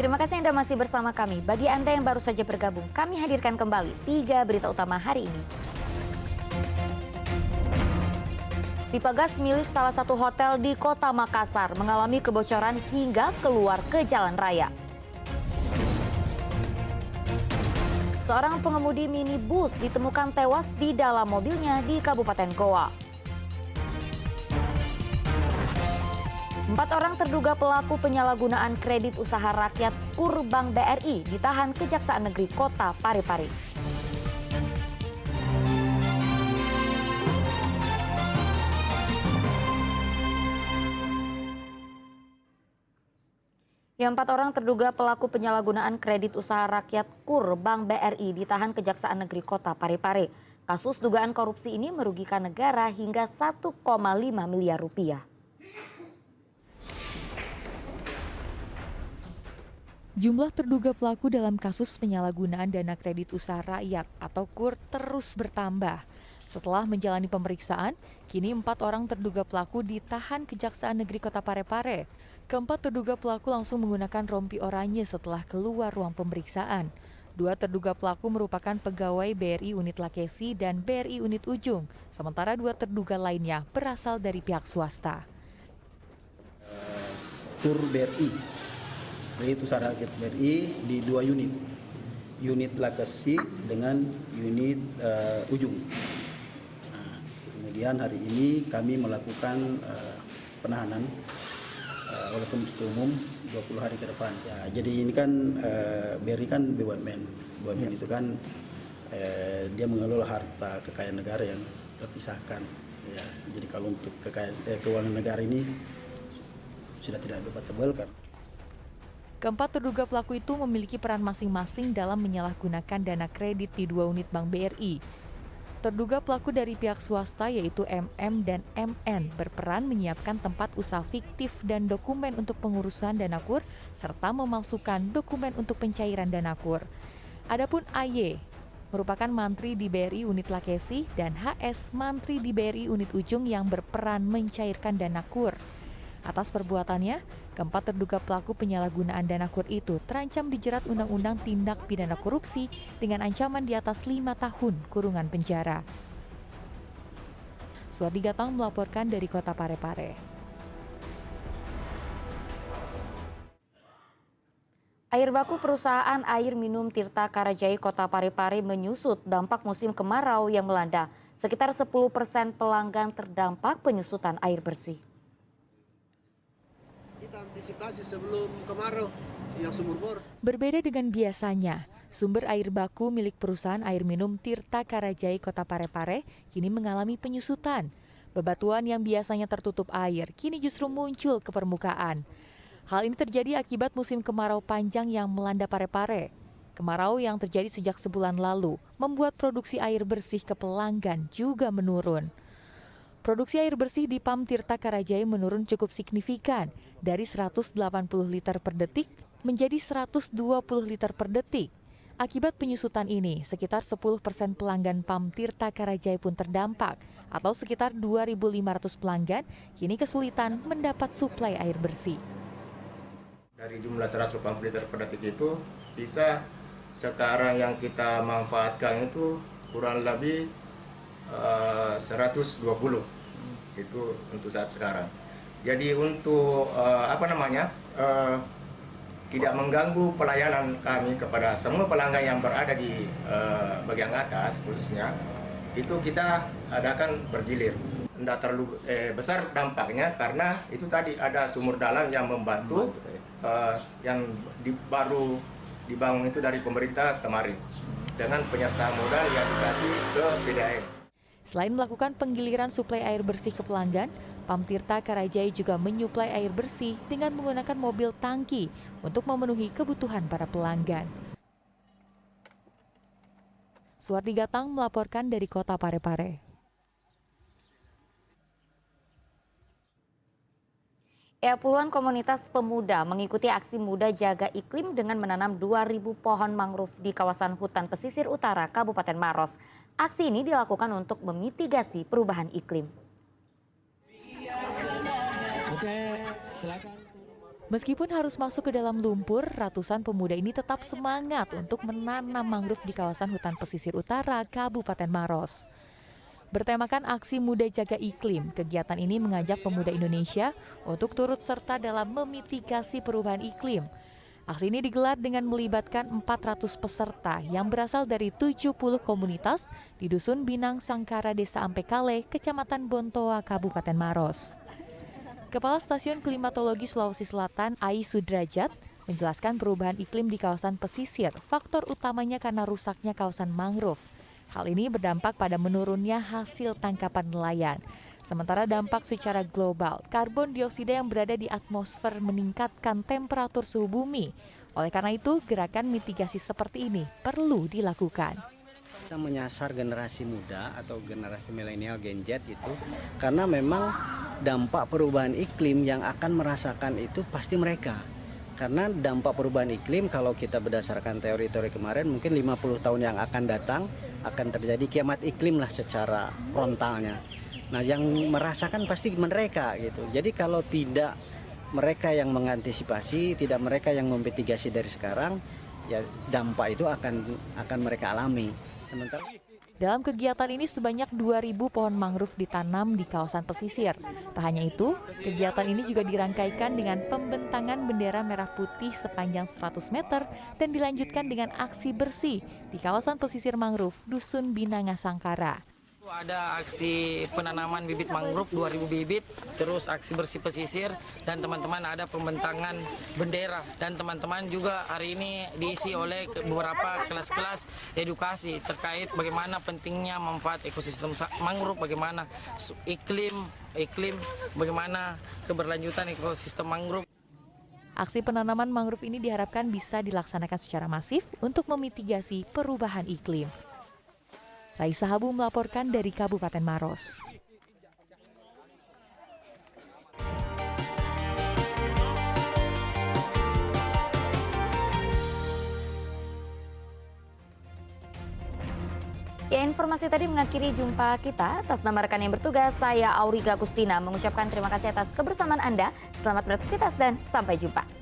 Terima kasih Anda masih bersama kami. Bagi Anda yang baru saja bergabung, kami hadirkan kembali 3 berita utama hari ini. Pipa gas milik salah satu hotel di Kota Makassar mengalami kebocoran hingga keluar ke jalan raya. Seorang pengemudi minibus ditemukan tewas di dalam mobilnya di Kabupaten Goa. 4 orang terduga pelaku penyalahgunaan kredit usaha rakyat KUR Bank BRI ditahan Kejaksaan Negeri Kota Parepare. Yang 4 orang terduga pelaku penyalahgunaan kredit usaha rakyat KUR Bank BRI ditahan Kejaksaan Negeri Kota Parepare. Kasus dugaan korupsi ini merugikan negara hingga 1,5 miliar rupiah. Jumlah terduga pelaku dalam kasus penyalahgunaan dana kredit usaha rakyat atau KUR terus bertambah. Setelah menjalani pemeriksaan, kini 4 orang terduga pelaku ditahan Kejaksaan Negeri Kota Parepare. Keempat terduga pelaku langsung menggunakan rompi oranye setelah keluar ruang pemeriksaan. 2 terduga pelaku merupakan pegawai BRI Unit Lakesi dan BRI Unit Ujung, sementara 2 terduga lainnya berasal dari pihak swasta. KUR BRI. Itu usaha rakyat BRI di 2 unit, unit Lakesi dengan unit Ujung. Nah, kemudian hari ini kami melakukan penahanan oleh penuntut umum 20 hari ke depan. Ya, jadi ini kan BRI kan BUMN itu kan dia mengelola harta kekayaan negara yang terpisahkan. Ya, jadi kalau untuk keuangan negara ini sudah tidak debatable kan. Keempat terduga pelaku itu memiliki peran masing-masing dalam menyalahgunakan dana kredit di 2 unit Bank BRI. Terduga pelaku dari pihak swasta yaitu MM dan MN berperan menyiapkan tempat usaha fiktif dan dokumen untuk pengurusan dana KUR serta memalsukan dokumen untuk pencairan dana KUR. Adapun AY merupakan mantri di BRI Unit Lakesi dan HS mantri di BRI Unit Ujung yang berperan mencairkan dana KUR. Atas perbuatannya, keempat terduga pelaku penyalahgunaan dana KUR itu terancam dijerat Undang-Undang Tindak Pidana Korupsi dengan ancaman di atas 5 tahun kurungan penjara. Suardi Gatang melaporkan dari Kota Parepare. Air baku perusahaan air minum Tirta Karajai Kota Parepare menyusut dampak musim kemarau yang melanda. Sekitar 10% pelanggan terdampak penyusutan air bersih. Kita antisipasi sebelum kemarau yang sumur bor. Berbeda dengan biasanya, sumber air baku milik perusahaan air minum Tirta Karajai Kota Parepare kini mengalami penyusutan. Bebatuan yang biasanya tertutup air kini justru muncul ke permukaan. Hal ini terjadi akibat musim kemarau panjang yang melanda Parepare. Kemarau yang terjadi sejak sebulan lalu membuat produksi air bersih ke pelanggan juga menurun. Produksi air bersih di PAM Tirta Karajai menurun cukup signifikan dari 180 liter per detik menjadi 120 liter per detik. Akibat penyusutan ini, sekitar 10% pelanggan PAM Tirta Karajai pun terdampak, atau sekitar 2.500 pelanggan kini kesulitan mendapat suplai air bersih. Dari jumlah 180 liter per detik itu, sisa sekarang yang kita manfaatkan itu kurang lebih 120 itu untuk saat sekarang. Jadi untuk tidak mengganggu pelayanan kami kepada semua pelanggan yang berada di bagian atas khususnya, itu kita adakan bergilir. Tidak terlalu besar dampaknya karena itu tadi ada sumur dalam yang membantu yang baru dibangun itu dari pemerintah kemarin dengan penyertaan modal yang dikasih ke PDAM. Selain melakukan penggiliran suplai air bersih ke pelanggan, PAM Tirta Karajai juga menyuplai air bersih dengan menggunakan mobil tangki untuk memenuhi kebutuhan para pelanggan. Suardi Gatang melaporkan dari Kota Parepare. Puluhan komunitas pemuda mengikuti aksi Muda Jaga Iklim dengan menanam 2.000 pohon mangrove di kawasan hutan pesisir utara Kabupaten Maros. Aksi ini dilakukan untuk memitigasi perubahan iklim. Oke, silakan. Meskipun harus masuk ke dalam lumpur, ratusan pemuda ini tetap semangat untuk menanam mangrove di kawasan hutan pesisir utara Kabupaten Maros. Bertemakan Aksi Muda Jaga Iklim, kegiatan ini mengajak pemuda Indonesia untuk turut serta dalam memitigasi perubahan iklim. Aksi ini digelar dengan melibatkan 400 peserta yang berasal dari 70 komunitas di Dusun Binang Sangkara, Desa Ampekale, Kecamatan Bontoa, Kabupaten Maros. Kepala Stasiun Klimatologi Sulawesi Selatan, Ai Sudrajat, menjelaskan perubahan iklim di kawasan pesisir, faktor utamanya karena rusaknya kawasan mangrove. Hal ini berdampak pada menurunnya hasil tangkapan nelayan. Sementara dampak secara global, karbon dioksida yang berada di atmosfer meningkatkan temperatur suhu bumi. Oleh karena itu, gerakan mitigasi seperti ini perlu dilakukan. Kita menyasar generasi muda atau generasi milenial Gen Z itu karena memang dampak perubahan iklim yang akan merasakan itu pasti mereka. Karena dampak perubahan iklim kalau kita berdasarkan teori-teori kemarin mungkin 50 tahun yang akan datang akan terjadi kiamat iklim lah secara frontalnya. Nah, yang merasakan pasti mereka gitu. Jadi kalau tidak mereka yang mengantisipasi, tidak mereka yang memitigasi dari sekarang, ya dampak itu akan mereka alami. Sementara dalam kegiatan ini sebanyak 2.000 pohon mangrove ditanam di kawasan pesisir. Tak hanya itu, kegiatan ini juga dirangkaikan dengan pembentangan bendera merah putih sepanjang 100 meter dan dilanjutkan dengan aksi bersih di kawasan pesisir mangrove Dusun Binanga Sangkara. Ada aksi penanaman bibit mangrove 2.000 bibit, terus aksi bersih pesisir, dan teman-teman ada pembentangan bendera. Dan teman-teman juga hari ini diisi oleh beberapa kelas-kelas edukasi terkait bagaimana pentingnya manfaat ekosistem mangrove, bagaimana iklim, bagaimana keberlanjutan ekosistem mangrove. Aksi penanaman mangrove ini diharapkan bisa dilaksanakan secara masif untuk memitigasi perubahan iklim. Raisa Habu melaporkan dari Kabupaten Maros. Ya, informasi tadi mengakhiri jumpa kita. Atas nama rekan yang bertugas, saya Auriga Agustina mengucapkan terima kasih atas kebersamaan Anda. Selamat beraktivitas dan sampai jumpa.